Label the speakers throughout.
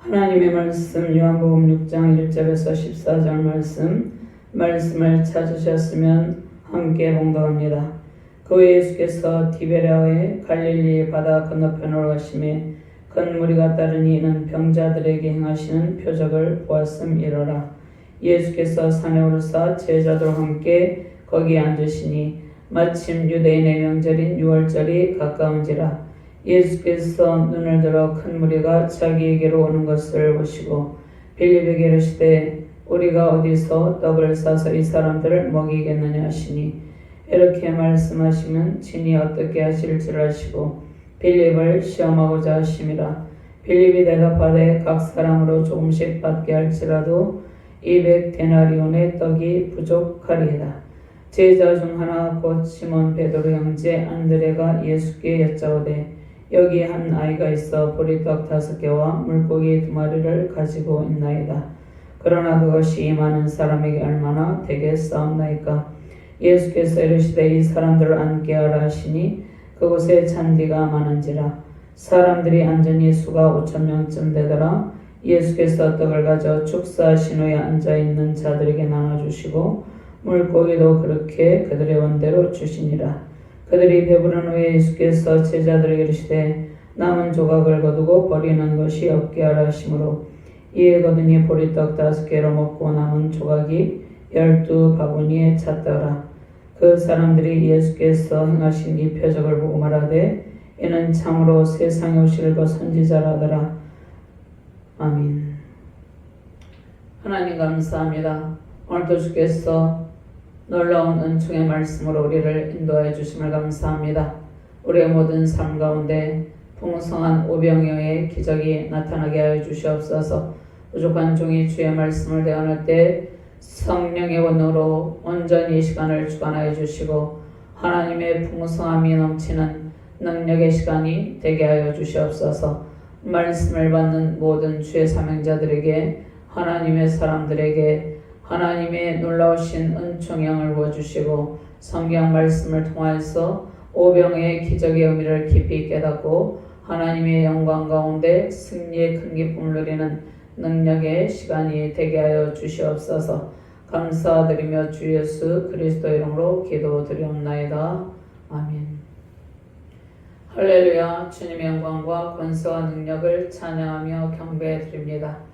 Speaker 1: 하나님의 말씀 요한복음 6장 1절에서 14절 말씀을 찾으셨으면 함께 봉독합니다. 그 후에 예수께서 디베랴의 갈릴리 바다 건너편으로 가시매 큰 무리가 따르니 이는 병자들에게 행하시는 표적을 보았음이로라. 예수께서 산에 오르사 제자들과 함께 거기에 앉으시니 마침 유대인의 명절인 유월절이 가까운지라. 예수께서 눈을 들어 큰 무리가 자기에게로 오는 것을 보시고 빌립에게 이르시되 우리가 어디서 떡을 싸서 이 사람들을 먹이겠느냐 하시니 이렇게 말씀하시면 친히 어떻게 하실지를 아시고 빌립을 시험하고자 하심이라. 빌립이 대답하되 각 사람으로 조금씩 받게 할지라도 200데나리온의 떡이 부족하리이다. 제자 중 하나 곧 시몬 베드로 형제 안드레가 예수께 여짜오되 여기 한 아이가 있어 보리떡 5개와 물고기 2마리를 가지고 있나이다. 그러나 그것이 많은 사람에게 얼마나 되겠사옵나이까. 예수께서 이르시되 이 사람들을 앉게 하라 하시니 그곳에 잔디가 많은지라. 사람들이 앉으니 수가 5,000명쯤 되더라. 예수께서 떡을 가져 축사하신 후에 앉아있는 자들에게 나눠주시고 물고기도 그렇게 그들의 원대로 주시니라. 그들이 배부른 후에 예수께서 제자들에게 이르시되 남은 조각을 거두고 버리는 것이 없게 하라 하시므로 이에 거두니 보리떡 5개로 먹고 남은 조각이 12바구니에 찼더라. 그 사람들이 예수께서 행하신 이 표적을 보고 말하되 이는 참으로 세상에 오실 것 선지자라 하더라. 아멘. 하나님 감사합니다. 오늘도 주께서 놀라운 은총의 말씀으로 우리를 인도하여 주심을 감사합니다. 우리의 모든 삶 가운데 풍성한 오병이어의 기적이 나타나게 하여 주시옵소서. 부족한 종이 주의 말씀을 대언할 때 성령의 원으로 온전히 이 시간을 주관하여 주시고 하나님의 풍성함이 넘치는 능력의 시간이 되게 하여 주시옵소서. 말씀을 받는 모든 주의 사명자들에게 하나님의 사람들에게 하나님의 놀라우신 은총의 영을 부어주시고 성경 말씀을 통하여서 오병의 기적의 의미를 깊이 깨닫고 하나님의 영광 가운데 승리의 큰 기쁨을 누리는 능력의 시간이 되게 하여 주시옵소서. 감사드리며 주 예수 그리스도 이름으로 기도드리옵나이다. 아멘. 할렐루야. 주님의 영광과 권세와 능력을 찬양하며 경배드립니다.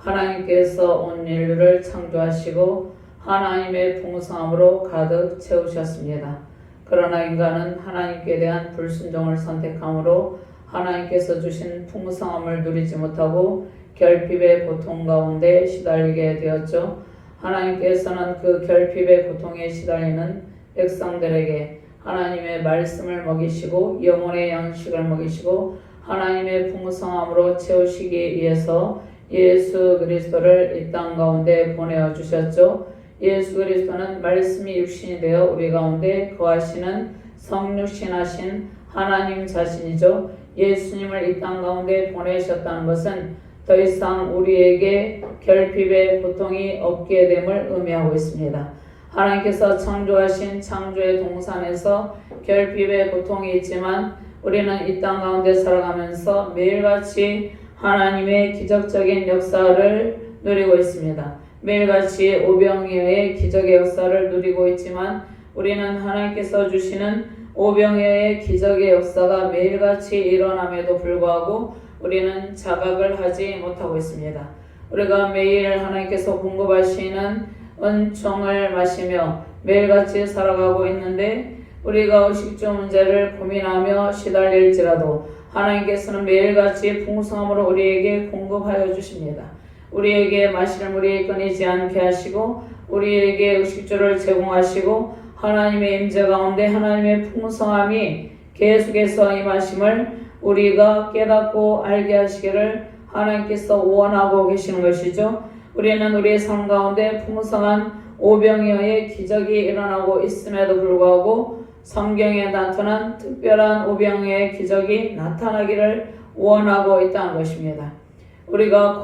Speaker 1: 하나님께서 온 인류를 창조하시고 하나님의 풍성함으로 가득 채우셨습니다. 그러나 인간은 하나님께 대한 불순종을 선택함으로 하나님께서 주신 풍성함을 누리지 못하고 결핍의 고통 가운데 시달리게 되었죠. 하나님께서는 그 결핍의 고통에 시달리는 백성들에게 하나님의 말씀을 먹이시고 영혼의 양식을 먹이시고 하나님의 풍성함으로 채우시기 위해서 예수 그리스도를 이 땅 가운데 보내어 주셨죠. 예수 그리스도는 말씀이 육신이 되어 우리 가운데 거하시는 성육신하신 하나님 자신이죠. 예수님을 이 땅 가운데 보내셨다는 것은 더 이상 우리에게 결핍의 고통이 없게 됨을 의미하고 있습니다. 하나님께서 창조하신 창조의 동산에서 결핍의 고통이 있지만 우리는 이 땅 가운데 살아가면서 매일같이 하나님의 기적적인 역사를 누리고 있습니다. 매일같이 오병이어의 기적의 역사를 누리고 있지만 우리는 하나님께서 주시는 오병이어의 기적의 역사가 매일같이 일어남에도 불구하고 우리는 자각을 하지 못하고 있습니다. 우리가 매일 하나님께서 공급하시는 은총을 마시며 매일같이 살아가고 있는데 우리가 의식주 문제를 고민하며 시달릴지라도 하나님께서는 매일같이 풍성함으로 우리에게 공급하여 주십니다. 우리에게 마실 물이 끊이지 않게 하시고 우리에게 의식주를 제공하시고 하나님의 임재 가운데 하나님의 풍성함이 계속해서 임하심을 우리가 깨닫고 알게 하시기를 하나님께서 원하고 계시는 것이죠. 우리는 우리의 삶 가운데 풍성한 오병이어의 기적이 일어나고 있음에도 불구하고 성경에 나타난 특별한 오병이어의 기적이 나타나기를 원하고 있다는 것입니다. 우리가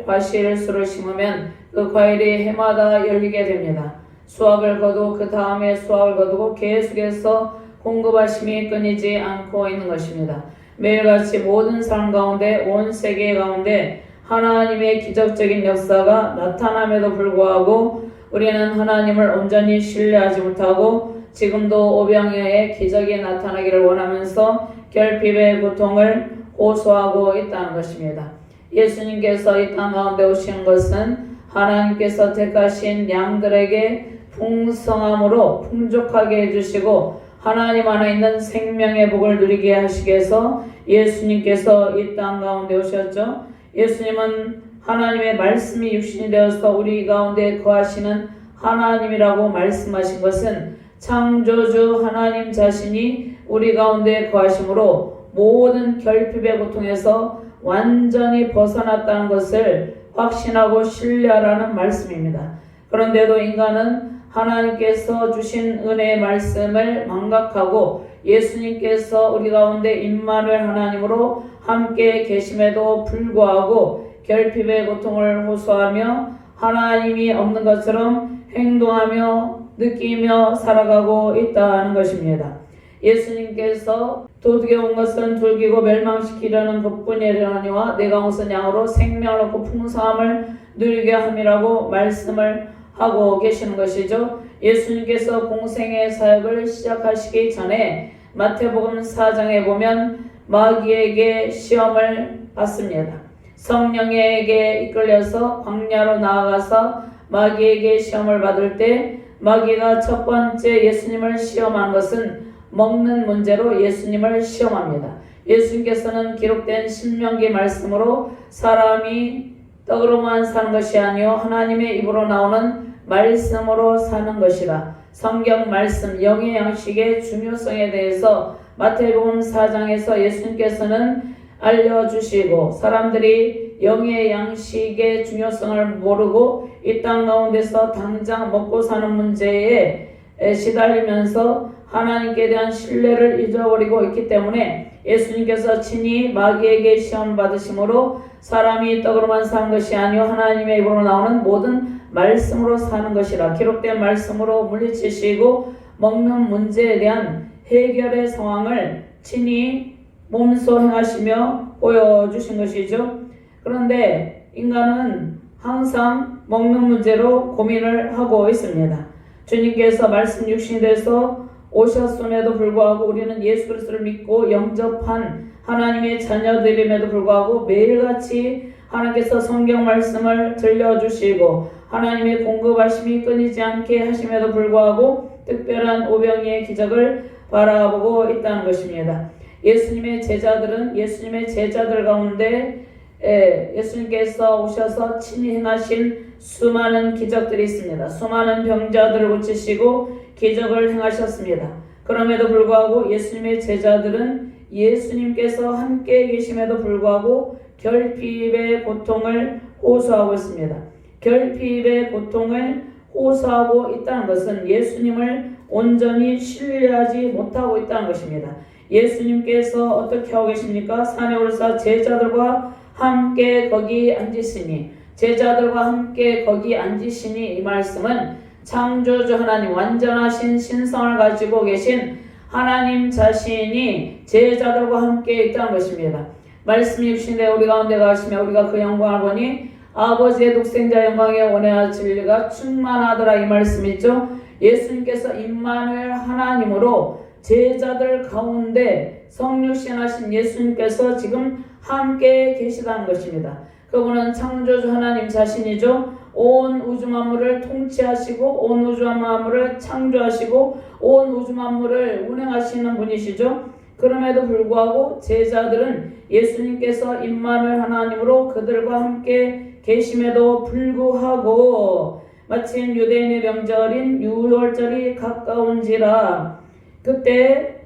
Speaker 1: 과실수를 심으면 그 과일이 해마다 열리게 됩니다. 수확을 거두고 그 다음에 수확을 거두고 계속해서 공급하심이 끊이지 않고 있는 것입니다. 매일같이 모든 삶 가운데 온 세계 가운데 하나님의 기적적인 역사가 나타남에도 불구하고 우리는 하나님을 온전히 신뢰하지 못하고 지금도 오병이어의 기적이 나타나기를 원하면서 결핍의 고통을 호소하고 있다는 것입니다. 예수님께서 이 땅 가운데 오신 것은 하나님께서 택하신 양들에게 풍성함으로 풍족하게 해주시고 하나님 안에 있는 생명의 복을 누리게 하시기 위해서 예수님께서 이 땅 가운데 오셨죠. 예수님은 하나님의 말씀이 육신이 되어서 우리 가운데 거하시는 하나님이라고 말씀하신 것은 창조주 하나님 자신이 우리 가운데 거하심으로 모든 결핍의 고통에서 완전히 벗어났다는 것을 확신하고 신뢰하라는 말씀입니다. 그런데도 인간은 하나님께서 주신 은혜의 말씀을 망각하고 예수님께서 우리 가운데 임마누엘 하나님으로 함께 계심에도 불구하고 결핍의 고통을 호소하며 하나님이 없는 것처럼 행동하며 느끼며 살아가고 있다는 것입니다. 예수님께서 도둑에 온 것은 돌기고 멸망시키려는 것뿐이려니와 내가 온 것은 양으로 생명을 얻고 풍성함을 누리게 함이라고 말씀을 하고 계시는 것이죠. 예수님께서 공생의 사역을 시작하시기 전에 마태복음 4장에 보면 마귀에게 시험을 받습니다. 성령에게 이끌려서 광야로 나아가서 마귀에게 시험을 받을 때 마귀가 첫 번째 예수님을 시험한 것은 먹는 문제로 예수님을 시험합니다. 예수님께서는 기록된 신명기 말씀으로 사람이 떡으로만 사는 것이 아니요 하나님의 입으로 나오는 말씀으로 사는 것이라. 성경 말씀 영의 양식의 중요성에 대해서 마태복음 4장에서 예수님께서는 알려주시고 사람들이 영의 양식의 중요성을 모르고 이 땅 가운데서 당장 먹고 사는 문제에 시달리면서 하나님께 대한 신뢰를 잊어버리고 있기 때문에 예수님께서 친히 마귀에게 시험 받으심으로 사람이 떡으로만 사는 것이 아니요 하나님의 입으로 나오는 모든 말씀으로 사는 것이라. 기록된 말씀으로 물리치시고 먹는 문제에 대한 해결의 상황을 친히 몸소 행하시며 보여주신 것이죠. 그런데 인간은 항상 먹는 문제로 고민을 하고 있습니다. 주님께서 말씀 육신이 돼서 오셨음에도 불구하고 우리는 예수 그리스도를 믿고 영접한 하나님의 자녀들임에도 불구하고 매일같이 하나님께서 성경 말씀을 들려주시고 하나님의 공급하심이 끊이지 않게 하심에도 불구하고 특별한 오병이의 기적을 바라보고 있다는 것입니다. 예수님의 제자들 가운데 예수님께서 오셔서 친히 행하신 수많은 기적들이 있습니다. 수많은 병자들을 고치시고 기적을 행하셨습니다. 그럼에도 불구하고 예수님의 제자들은 예수님께서 함께 계심에도 불구하고 결핍의 고통을 호소하고 있습니다. 결핍의 고통을 호소하고 있다는 것은 예수님을 온전히 신뢰하지 못하고 있다는 것입니다. 예수님께서 어떻게 하고 계십니까? 산에 오르사 제자들과 함께 거기 앉으시니, 제자들과 함께 거기 앉으시니, 이 말씀은 창조주 하나님 완전하신 신성을 가지고 계신 하나님 자신이 제자들과 함께 있다는 것입니다. 말씀이 육신에 우리 가운데 가시며 우리가 그 영광을 보니 아버지의 독생자 영광의 온유와 진리가 충만하더라, 이 말씀이죠. 예수님께서 임마누엘 하나님으로 제자들 가운데 성육신하신 예수님께서 지금 함께 계시다는 것입니다. 그분은 창조주 하나님 자신이죠. 온 우주 만물을 통치하시고 온 우주 만물을 창조하시고 온 우주 만물을 운행하시는 분이시죠. 그럼에도 불구하고 제자들은 예수님께서 임마누엘 하나님으로 그들과 함께 계심에도 불구하고 마침 유대인의 명절인 유월절이 가까운지라 그때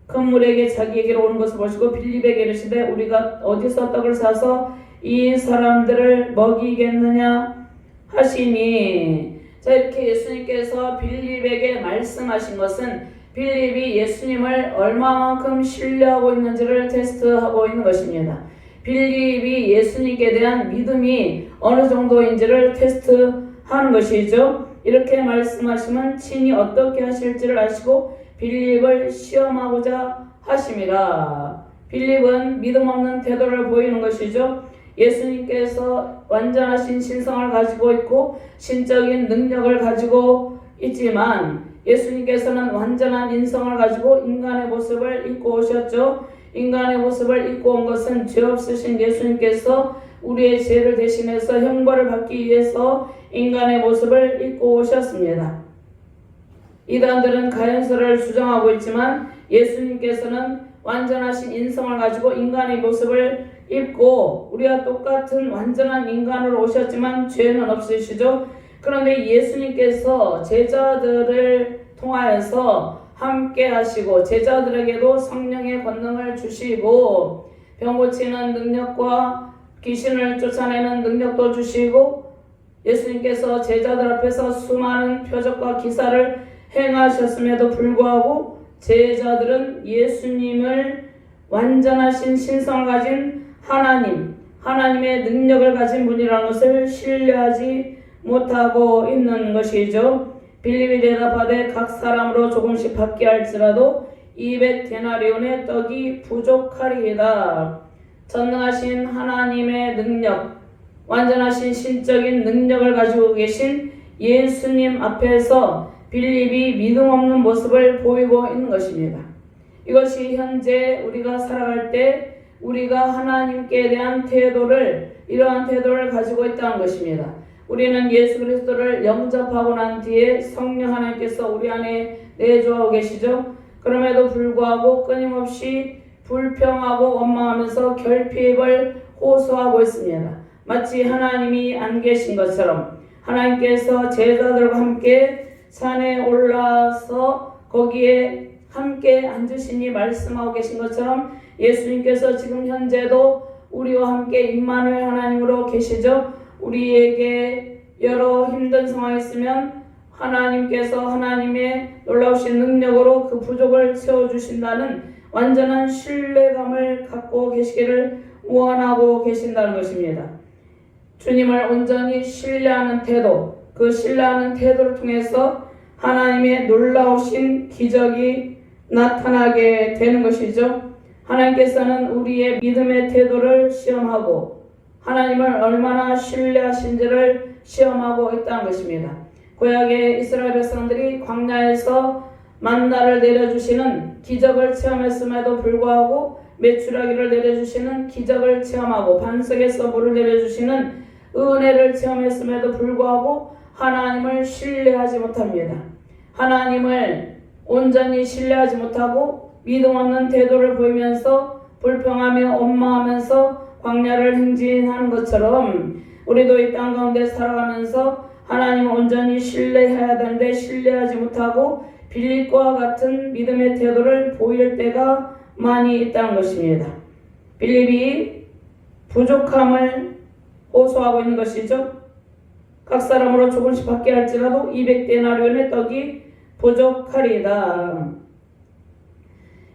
Speaker 1: 큰 물에게 자기에게로 오는 것을 보시고 빌립에게 이르시되 우리가 어디서 떡을 사서 이 사람들을 먹이겠느냐 하시니, 자, 이렇게 예수님께서 빌립에게 말씀하신 것은 빌립이 예수님을 얼마만큼 신뢰하고 있는지를 테스트하고 있는 것입니다. 빌립이 예수님께 대한 믿음이 어느 정도인지를 테스트하는 것이죠. 이렇게 말씀하시면 친히 어떻게 하실지를 아시고 빌립을 시험하고자 하심이라. 빌립은 믿음 없는 태도를 보이는 것이죠. 예수님께서 완전하신 신성을 가지고 있고 신적인 능력을 가지고 있지만 예수님께서는 완전한 인성을 가지고 인간의 모습을 입고 오셨죠. 인간의 모습을 입고 온 것은 죄 없으신 예수님께서 우리의 죄를 대신해서 형벌을 받기 위해서 인간의 모습을 입고 오셨습니다. 이단들은 가연설을 주장하고 있지만 예수님께서는 완전하신 인성을 가지고 인간의 모습을 입고 우리와 똑같은 완전한 인간으로 오셨지만 죄는 없으시죠. 그런데 예수님께서 제자들을 통하여서 함께 하시고 제자들에게도 성령의 권능을 주시고 병 고치는 능력과 귀신을 쫓아내는 능력도 주시고 예수님께서 제자들 앞에서 수많은 표적과 기사를 행하셨음에도 불구하고 제자들은 예수님을 완전하신 신성을 가진 하나님의 능력을 가진 분이라는 것을 신뢰하지 못하고 있는 것이죠. 빌립이 대답하되 각 사람으로 조금씩 받게 할지라도 200데나리온의 떡이 부족하리이다. 전능하신 하나님의 능력, 완전하신 신적인 능력을 가지고 계신 예수님 앞에서 빌립이 믿음 없는 모습을 보이고 있는 것입니다. 이것이 현재 우리가 살아갈 때 우리가 하나님께 대한 이러한 태도를 가지고 있다는 것입니다. 우리는 예수 그리스도를 영접하고 난 뒤에 성령 하나님께서 우리 안에 내주하고 계시죠. 그럼에도 불구하고 끊임없이 불평하고 원망하면서 결핍을 호소하고 있습니다. 마치 하나님이 안 계신 것처럼 하나님께서 제자들과 함께 산에 올라서 거기에 함께 앉으시니 말씀하고 계신 것처럼 예수님께서 지금 현재도 우리와 함께 임마누엘 하나님으로 계시죠. 우리에게 여러 힘든 상황이 있으면 하나님께서 하나님의 놀라우신 능력으로 그 부족을 채워주신다는 완전한 신뢰감을 갖고 계시기를 원하고 계신다는 것입니다. 주님을 온전히 신뢰하는 태도, 그 신뢰하는 태도를 통해서 하나님의 놀라우신 기적이 나타나게 되는 것이죠. 하나님께서는 우리의 믿음의 태도를 시험하고 하나님을 얼마나 신뢰하신지를 시험하고 있다는 것입니다. 구약의 이스라엘 백성들이 광야에서 만나를 내려주시는 기적을 체험했음에도 불구하고 메추라기를 내려주시는 기적을 체험하고 반석에서 물을 내려주시는 은혜를 체험했음에도 불구하고 하나님을 신뢰하지 못합니다. 하나님을 온전히 신뢰하지 못하고 믿음 없는 태도를 보이면서 불평하며 원망하면서 광야를 행진하는 것처럼 우리도 이 땅 가운데 살아가면서 하나님을 온전히 신뢰해야 되는데 신뢰하지 못하고 빌립과 같은 믿음의 태도를 보일 때가 많이 있다는 것입니다. 빌립이 부족함을 호소하고 있는 것이죠. 각 사람으로 조금씩 받게 할지라도 200데나리온의 떡이 부족하리이다.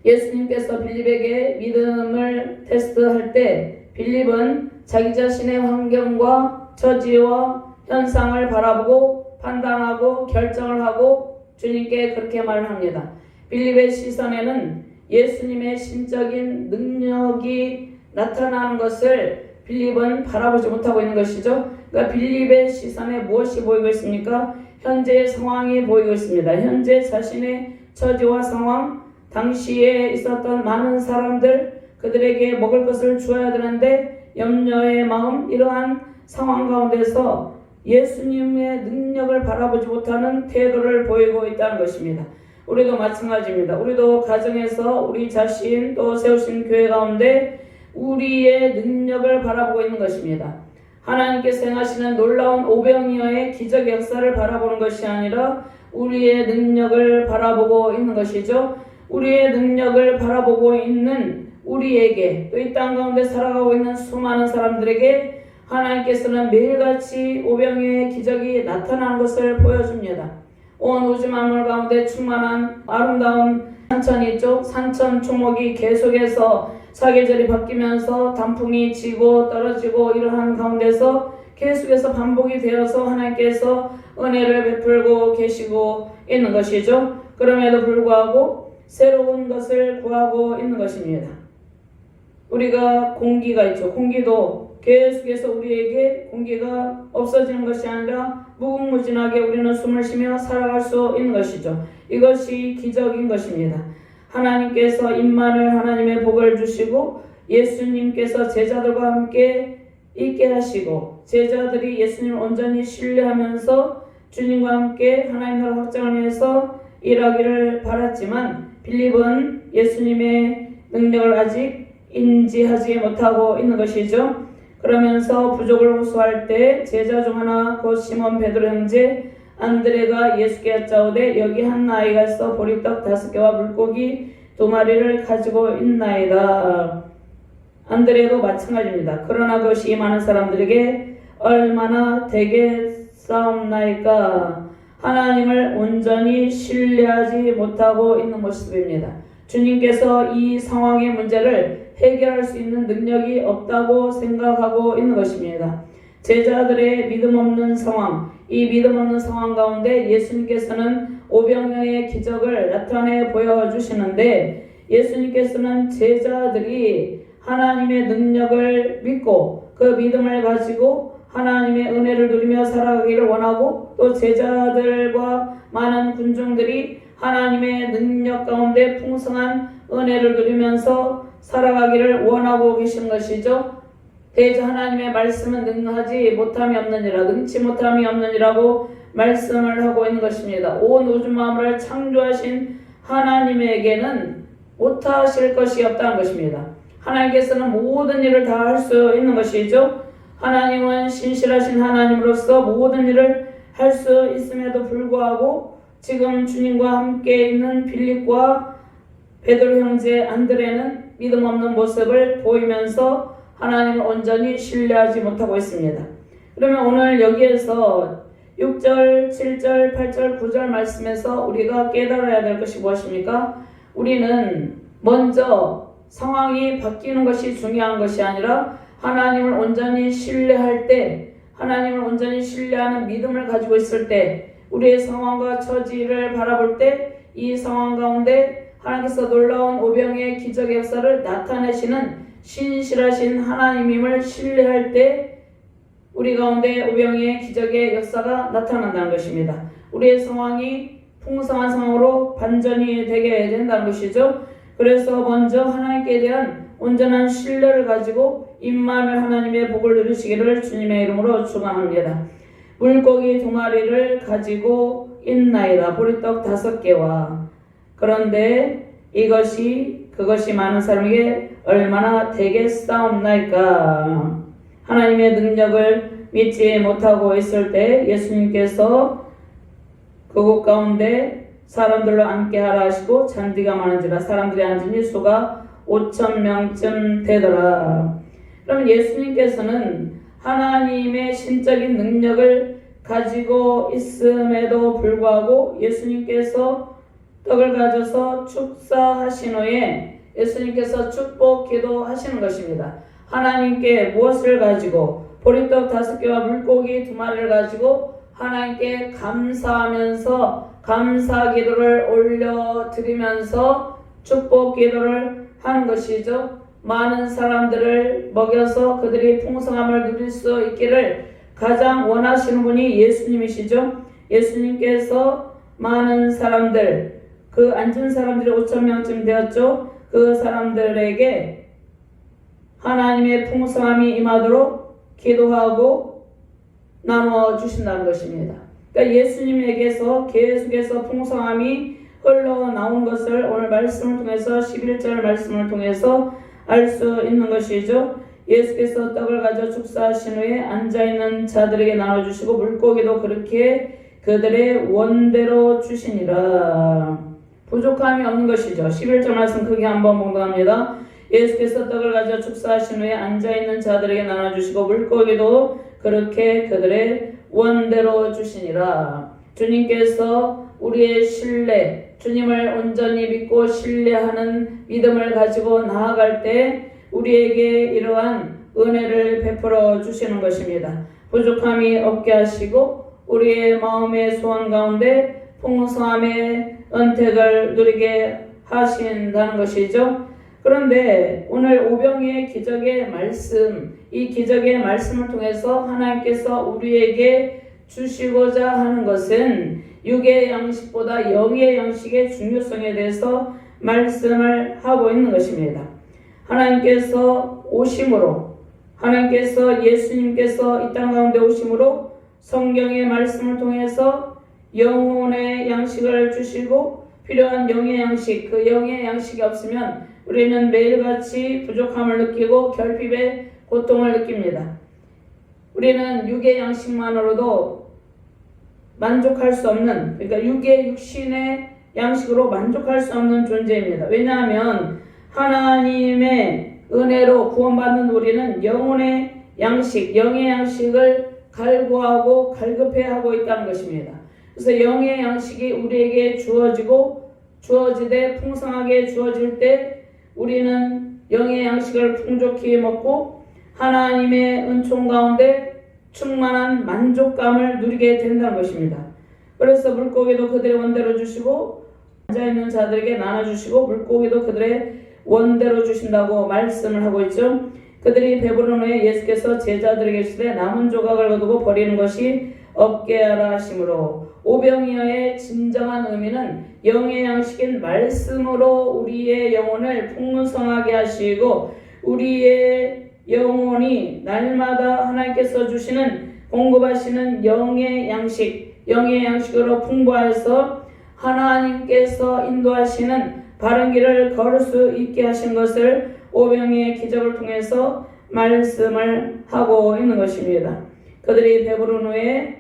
Speaker 1: 예수님께서 빌립에게 믿음을 테스트할 때 빌립은 자기 자신의 환경과 처지와 현상을 바라보고 판단하고 결정을 하고 주님께 그렇게 말을 합니다. 빌립의 시선에는 예수님의 신적인 능력이 나타나는 것을 빌립은 바라보지 못하고 있는 것이죠. 그러니까 빌립의 시선에 무엇이 보이고 있습니까? 현재의 상황이 보이고 있습니다. 현재 자신의 처지와 상황, 당시에 있었던 많은 사람들, 그들에게 먹을 것을 주어야 되는데 염려의 마음, 이러한 상황 가운데서 예수님의 능력을 바라보지 못하는 태도를 보이고 있다는 것입니다. 우리도 마찬가지입니다. 우리도 가정에서 우리 자신 또 세우신 교회 가운데 우리의 능력을 바라보고 있는 것입니다. 하나님께서 행하시는 놀라운 오병이어의 기적 역사를 바라보는 것이 아니라 우리의 능력을 바라보고 있는 것이죠. 우리의 능력을 바라보고 있는 우리에게 또 이 땅 가운데 살아가고 있는 수많은 사람들에게 하나님께서는 매일같이 오병이어의 기적이 나타나는 것을 보여줍니다. 온 우주 만물 가운데 충만한 아름다운 산천이 있죠. 산천 초목이 계속해서 사계절이 바뀌면서 단풍이 지고 떨어지고 이러한 가운데서 계속해서 반복이 되어서 하나님께서 은혜를 베풀고 계시고 있는 것이죠. 그럼에도 불구하고 새로운 것을 구하고 있는 것입니다. 우리가 공기가 있죠. 공기도 계속해서 우리에게 공기가 없어지는 것이 아니라 무궁무진하게 우리는 숨을 쉬며 살아갈 수 있는 것이죠. 이것이 기적인 것입니다. 하나님께서 임마누엘 하나님의 복을 주시고 예수님께서 제자들과 함께 있게 하시고 제자들이 예수님을 온전히 신뢰하면서 주님과 함께 하나님 나라 확장을 위해서 일하기를 바랐지만 빌립은 예수님의 능력을 아직 인지하지 못하고 있는 것이죠. 그러면서 부족을 호소할 때 제자 중 하나 곧 시몬 베드로 형제 안드레가 예수께 여짜오되 여기 한 아이가 있어 보리떡 5개와 물고기 2마리를 가지고 있나이다. 안드레도 마찬가지입니다. 그러나 그것이 많은 사람들에게 얼마나 되겠사옵나이까. 하나님을 온전히 신뢰하지 못하고 있는 모습입니다. 주님께서 이 상황의 문제를 해결할 수 있는 능력이 없다고 생각하고 있는 것입니다. 제자들의 믿음 없는 상황, 이 믿음 없는 상황 가운데 예수님께서는 오병이어의 기적을 나타내 보여주시는데 예수님께서는 제자들이 하나님의 능력을 믿고 그 믿음을 가지고 하나님의 은혜를 누리며 살아가기를 원하고 또 제자들과 많은 군중들이 하나님의 능력 가운데 풍성한 은혜를 누리면서 살아가기를 원하고 계신 것이죠. 대저 하나님의 말씀은 능하지 못함이 없느니라, 능치 못함이 없느니라고 말씀을 하고 있는 것입니다. 온 우주 만물을 창조하신 하나님에게는 못하실 것이 없다는 것입니다. 하나님께서는 모든 일을 다 할 수 있는 것이죠. 하나님은 신실하신 하나님으로서 모든 일을 할 수 있음에도 불구하고 지금 주님과 함께 있는 빌립과 베드로 형제 안드레는 믿음 없는 모습을 보이면서 하나님을 온전히 신뢰하지 못하고 있습니다. 그러면 오늘 여기에서 6절, 7절, 8절, 9절 말씀에서 우리가 깨달아야 될 것이 무엇입니까? 우리는 먼저 상황이 바뀌는 것이 중요한 것이 아니라 하나님을 온전히 신뢰할 때, 하나님을 온전히 신뢰하는 믿음을 가지고 있을 때, 우리의 상황과 처지를 바라볼 때 이 상황 가운데 하나님께서 놀라운 오병의 기적의 역사를 나타내시는 신실하신 하나님임을 신뢰할 때 우리 가운데 오병의 기적의 역사가 나타난다는 것입니다. 우리의 상황이 풍성한 상황으로 반전이 되게 된다는 것이죠. 그래서 먼저 하나님께 대한 온전한 신뢰를 가지고 임마누엘 하나님의 복을 누리시기를 주님의 이름으로 축원합니다. 물고기 2마리를 가지고 있나이다. 보리떡 5개와. 그런데 그것이 많은 사람에게 얼마나 되겠사옵나이까. 하나님의 능력을 믿지 못하고 있을 때 예수님께서 그곳 가운데 사람들로 앉게 하라 하시고 잔디가 많은지라 사람들이 앉으니 수가 5,000명쯤 되더라. 그럼 예수님께서는 하나님의 신적인 능력을 가지고 있음에도 불구하고 예수님께서 떡을 가져서 축사하신 후에 예수님께서 축복 기도하시는 것입니다. 하나님께 무엇을 가지고 보리떡 5개와 물고기 2마리를 가지고 하나님께 감사하면서 감사 기도를 올려드리면서 축복 기도를 하는 것이죠. 많은 사람들을 먹여서 그들이 풍성함을 누릴 수 있기를 가장 원하시는 분이 예수님이시죠. 예수님께서 많은 사람들, 그 앉은 사람들이 5,000명쯤 되었죠. 그 사람들에게 하나님의 풍성함이 임하도록 기도하고 나누어 주신다는 것입니다. 그러니까 예수님에게서 계속해서 풍성함이 흘러나온 것을 오늘 말씀을 통해서 11절 말씀을 통해서 알 수 있는 것이죠. 예수께서 떡을 가져 축사하신 후에 앉아있는 자들에게 나눠주시고 물고기도 그렇게 그들의 원대로 주시니라. 부족함이 없는 것이죠. 11절 말씀 크게 한번 봉독합니다. 예수께서 떡을 가져 축사하신 후에 앉아있는 자들에게 나눠주시고 물고기도 그렇게 그들의 원대로 주시니라. 주님께서 우리의 신뢰, 주님을 온전히 믿고 신뢰하는 믿음을 가지고 나아갈 때 우리에게 이러한 은혜를 베풀어 주시는 것입니다. 부족함이 없게 하시고 우리의 마음의 소원 가운데 풍성함의 은택을 누리게 하신다는 것이죠. 그런데 오늘 오병이의 기적의 말씀, 이 기적의 말씀을 통해서 하나님께서 우리에게 주시고자 하는 것은 육의 양식보다 영의 양식의 중요성에 대해서 말씀을 하고 있는 것입니다. 하나님께서 오심으로, 하나님께서 예수님께서 이 땅 가운데 오심으로 성경의 말씀을 통해서 영혼의 양식을 주시고 필요한 영의 양식, 그 영의 양식이 없으면 우리는 매일같이 부족함을 느끼고 결핍의 고통을 느낍니다. 우리는 육의 양식만으로도 만족할 수 없는, 그러니까 육신의 양식으로 만족할 수 없는 존재입니다. 왜냐하면 하나님의 은혜로 구원받는 우리는 영혼의 양식, 영의 양식을 갈구하고 갈급해하고 있다는 것입니다. 그래서 영의 양식이 우리에게 주어지되 풍성하게 주어질 때 우리는 영의 양식을 풍족히 먹고 하나님의 은총 가운데 충만한 만족감을 누리게 된다는 것입니다. 그래서 물고기도 그들의 원대로 주시고 앉아있는 자들에게 나눠주시고 물고기도 그들의 원대로 주신다고 말씀을 하고 있죠. 그들이 배부른 후에 예수께서 제자들에게 이르시되 남은 조각을 거두고 버리는 것이 없게 하라 하심으로 오병이어의 진정한 의미는 영의 양식인 말씀으로 우리의 영혼을 풍성하게 하시고 우리의 영혼이 날마다 하나님께서 주시는 공급하시는 영의 양식으로 풍부하여서 하나님께서 인도하시는 바른 길을 걸을 수 있게 하신 것을 오병이의 기적을 통해서 말씀을 하고 있는 것입니다. 그들이 배부른 후에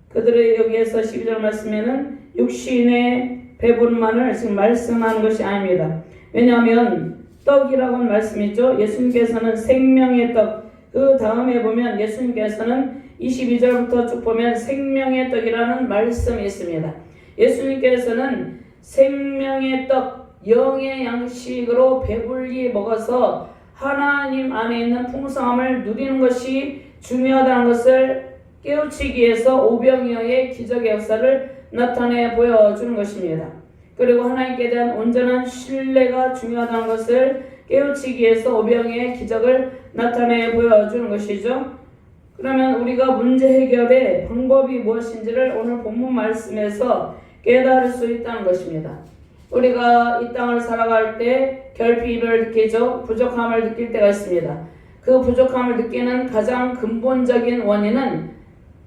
Speaker 1: 그들의 여기에서 12절 말씀에는 육신의 배부름만을 지금 말씀하는 것이 아닙니다. 왜냐하면 떡이라고 하는 말씀이 있죠. 예수님께서는 생명의 떡, 그 다음에 보면 예수님께서는 22절부터 쭉 보면 생명의 떡이라는 말씀이 있습니다. 예수님께서는 생명의 떡, 영의 양식으로 배불리 먹어서 하나님 안에 있는 풍성함을 누리는 것이 중요하다는 것을 깨우치기 위해서 오병이어의 기적의 역사를 나타내 보여주는 것입니다. 그리고 하나님께 대한 온전한 신뢰가 중요하다는 것을 깨우치기 위해서 오병이어의 기적을 나타내 보여주는 것이죠. 그러면 우리가 문제 해결의 방법이 무엇인지를 오늘 본문 말씀에서 깨달을 수 있다는 것입니다. 우리가 이 땅을 살아갈 때 결핍을 느끼죠. 부족함을 느낄 때가 있습니다. 그 부족함을 느끼는 가장 근본적인 원인은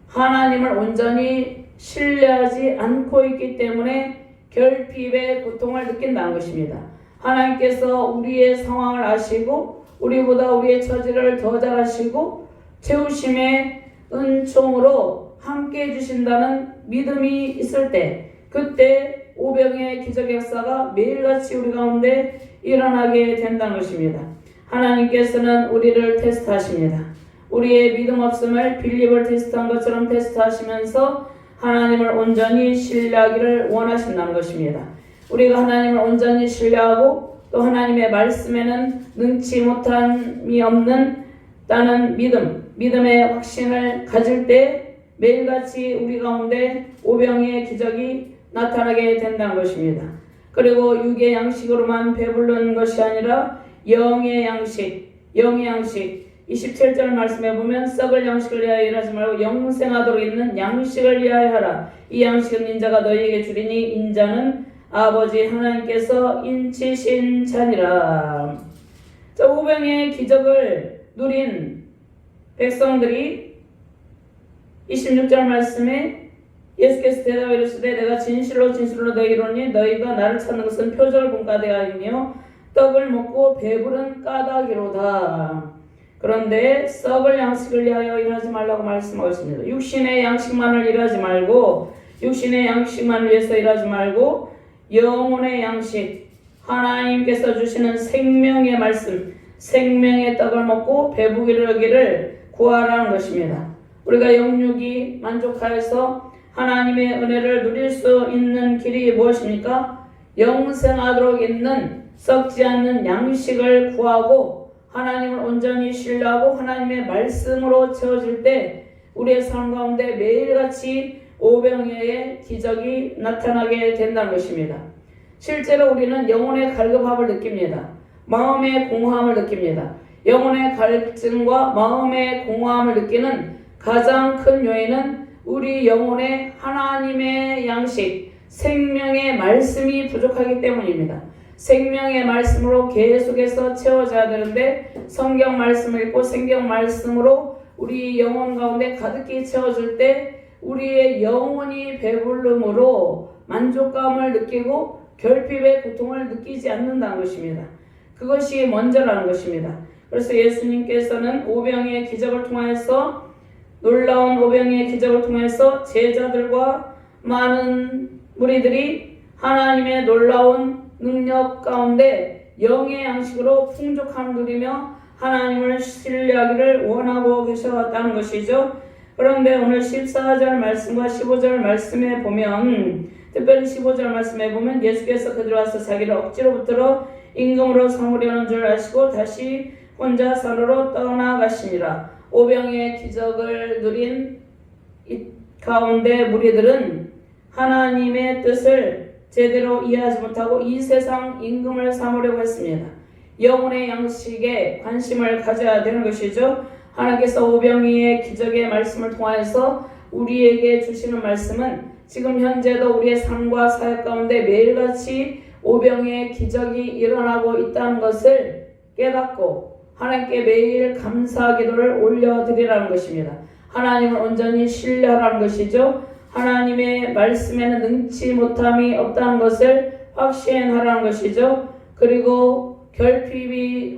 Speaker 1: 하나님을 온전히 신뢰하지 않고 있기 때문에 결핍의 고통을 느낀다는 것입니다. 하나님께서 우리의 상황을 아시고 우리보다 우리의 처지를 더 잘 아시고 채우심의 은총으로 함께 해주신다는 믿음이 있을 때 그때 오병이어의 기적의 역사가 매일같이 우리 가운데 일어나게 된다는 것입니다. 하나님께서는 우리를 테스트하십니다. 우리의 믿음 없음을 빌립을 테스트한 것처럼 테스트하시면서 하나님을 온전히 신뢰하기를 원하신다는 것입니다. 우리가 하나님을 온전히 신뢰하고 또 하나님의 말씀에는 능치 못함이 없는 다는 믿음의 확신을 가질 때 매일같이 우리 가운데 오병이어의 기적이 나타나게 된다는 것입니다. 그리고 육의 양식으로만 배부르는 것이 아니라 영의 양식 27절 말씀에 보면 썩을 양식을 위하여 일하지 말고 영생하도록 있는 양식을 위하여 하라. 이 양식은 인자가 너희에게 주리니 인자는 아버지 하나님께서 인치신 자니라. 자, 오병이어의 기적을 누린 백성들이 26절 말씀에 예수께서 대답하여 이르시되 내가 진실로 너희에게 이르노니 너희가 나를 찾는 것은 표적을 본 까닭이 아니며 떡을 먹고 배부른 까닭이로다. 그런데 썩을 양식을 위하여 일하지 말라고 말씀하고 있습니다. 육신의 양식만을 일하지 말고 육신의 양식만을 위해서 일하지 말고 영혼의 양식 하나님께서 주시는 생명의 말씀 생명의 떡을 먹고 배부르기를 구하라는 것입니다. 우리가 영육이 만족하여서 하나님의 은혜를 누릴 수 있는 길이 무엇입니까? 영생하도록 있는 썩지 않는 양식을 구하고 하나님을 온전히 신뢰하고 하나님의 말씀으로 채워질 때 우리의 삶 가운데 매일같이 오병이어의 기적이 나타나게 된다는 것입니다. 실제로 우리는 영혼의 갈급함을 느낍니다. 마음의 공허함을 느낍니다. 영혼의 갈증과 마음의 공허함을 느끼는 가장 큰 요인은 우리 영혼의 하나님의 양식, 생명의 말씀이 부족하기 때문입니다. 생명의 말씀으로 계속해서 채워져야 되는데 성경 말씀을 읽고 성경 말씀으로 우리 영혼 가운데 가득히 채워질 때 우리의 영혼이 배부름으로 만족감을 느끼고 결핍의 고통을 느끼지 않는다는 것입니다. 그것이 먼저라는 것입니다. 그래서 예수님께서는 오병이의 기적을 통해서 놀라운 오병이의 기적을 통해서 제자들과 많은 무리들이 하나님의 놀라운 능력 가운데 영의 양식으로 풍족함을 누리며 하나님을 신뢰하기를 원하고 계셨다는 것이죠. 그런데 오늘 14절 말씀과 15절 말씀에 보면 특별히 15절 말씀에 보면 예수께서 그들 와서 자기를 억지로 붙들어 임금으로 삼으려는 줄 아시고 다시 혼자 산으로 떠나가시니라. 오병이의 기적을 누린 이 가운데 무리들은 하나님의 뜻을 제대로 이해하지 못하고 이 세상 임금을 삼으려고 했습니다. 영혼의 양식에 관심을 가져야 되는 것이죠. 하나님께서 오병이의 기적의 말씀을 통하여서 우리에게 주시는 말씀은 지금 현재도 우리의 삶과 사역 가운데 매일같이 오병이의 기적이 일어나고 있다는 것을 깨닫고 하나님께 매일 감사 기도를 올려드리라는 것입니다. 하나님을 온전히 신뢰하라는 것이죠. 하나님의 말씀에는 능치 못함이 없다는 것을 확신하라는 것이죠. 그리고 결핍을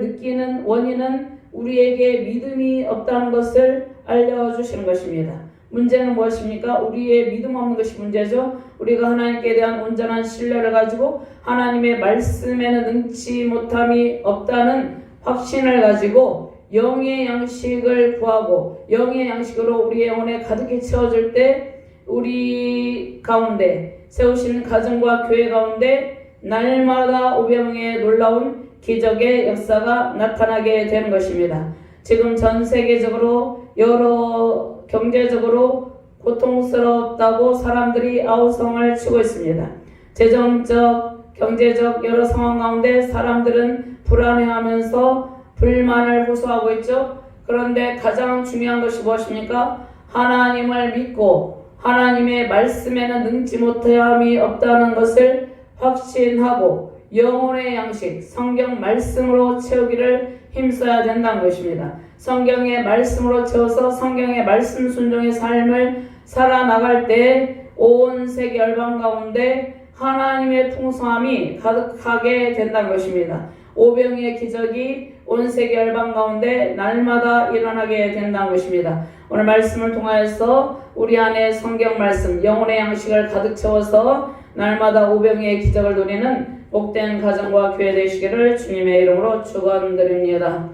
Speaker 1: 느끼는 원인은 우리에게 믿음이 없다는 것을 알려주시는 것입니다. 문제는 무엇입니까? 우리의 믿음 없는 것이 문제죠. 우리가 하나님께 대한 온전한 신뢰를 가지고 하나님의 말씀에는 능치 못함이 없다는 확신을 가지고 영의 양식을 구하고 영의 양식으로 우리의 영혼에 가득히 채워질 때 우리 가운데 세우시는 가정과 교회 가운데 날마다 오병이의 놀라운 기적의 역사가 나타나게 되는 것입니다. 지금 전 세계적으로 여러 경제적으로 고통스럽다고 사람들이 아우성을 치고 있습니다. 재정적, 경제적 여러 상황 가운데 사람들은 불안해하면서 불만을 호소하고 있죠. 그런데 가장 중요한 것이 무엇입니까? 하나님을 믿고 하나님의 말씀에는 능치 못함이 없다는 것을 확신하고 영혼의 양식, 성경 말씀으로 채우기를 힘써야 된다는 것입니다. 성경의 말씀으로 채워서 성경의 말씀 순종의 삶을 살아나갈 때 온 세계 열방 가운데 하나님의 풍성함이 가득하게 된다는 것입니다. 오병이의 기적이 온 세계 열방 가운데 날마다 일어나게 된다는 것입니다. 오늘 말씀을 통하여서 우리 안에 성경 말씀, 영혼의 양식을 가득 채워서 날마다 오병이의 기적을 누리는 복된 가정과 교회 되시기를 주님의 이름으로 축원드립니다.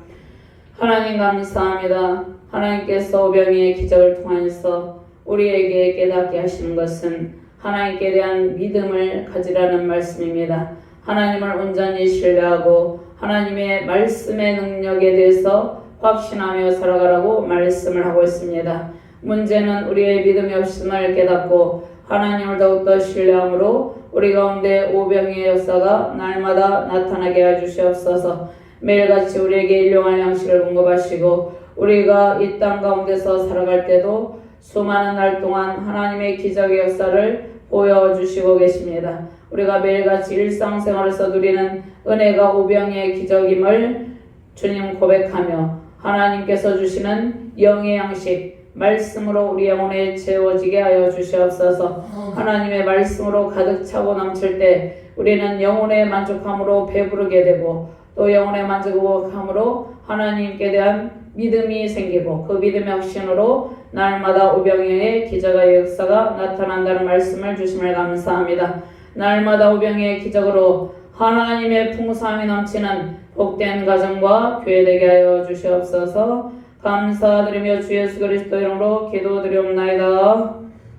Speaker 1: 하나님 감사합니다. 하나님께서 오병이의 기적을 통하여서 우리에게 깨닫게 하시는 것은 하나님께 대한 믿음을 가지라는 말씀입니다. 하나님을 온전히 신뢰하고 하나님의 말씀의 능력에 대해서 확신하며 살아가라고 말씀을 하고 있습니다. 문제는 우리의 믿음이 없음을 깨닫고 하나님을 더욱더 신뢰함으로 우리 가운데 오병이의 역사가 날마다 나타나게 해주시옵소서. 매일같이 우리에게 일용할 양식을 공급하시고 우리가 이 땅 가운데서 살아갈 때도 수많은 날 동안 하나님의 기적의 역사를 보여주시고 계십니다. 우리가 매일같이 일상생활에서 누리는 은혜가 오병이의 기적임을 주님 고백하며 하나님께서 주시는 영의 양식 말씀으로 우리 영혼에 채워지게 하여 주시옵소서. 하나님의 말씀으로 가득 차고 넘칠 때 우리는 영혼의 만족함으로 배부르게 되고 또 영혼의 만족함으로 하나님께 대한 믿음이 생기고 그 믿음의 확신으로 날마다 오병이의 기적의 역사가 나타난다는 말씀을 주심을 감사합니다. 날마다 오병이의 기적으로 하나님의 풍성함이 넘치는 복된 가정과 교회 되게 하여 주시옵소서. 감사드리며 주 예수 그리스도 이름으로 기도드리옵나이다.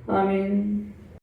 Speaker 1: 아멘.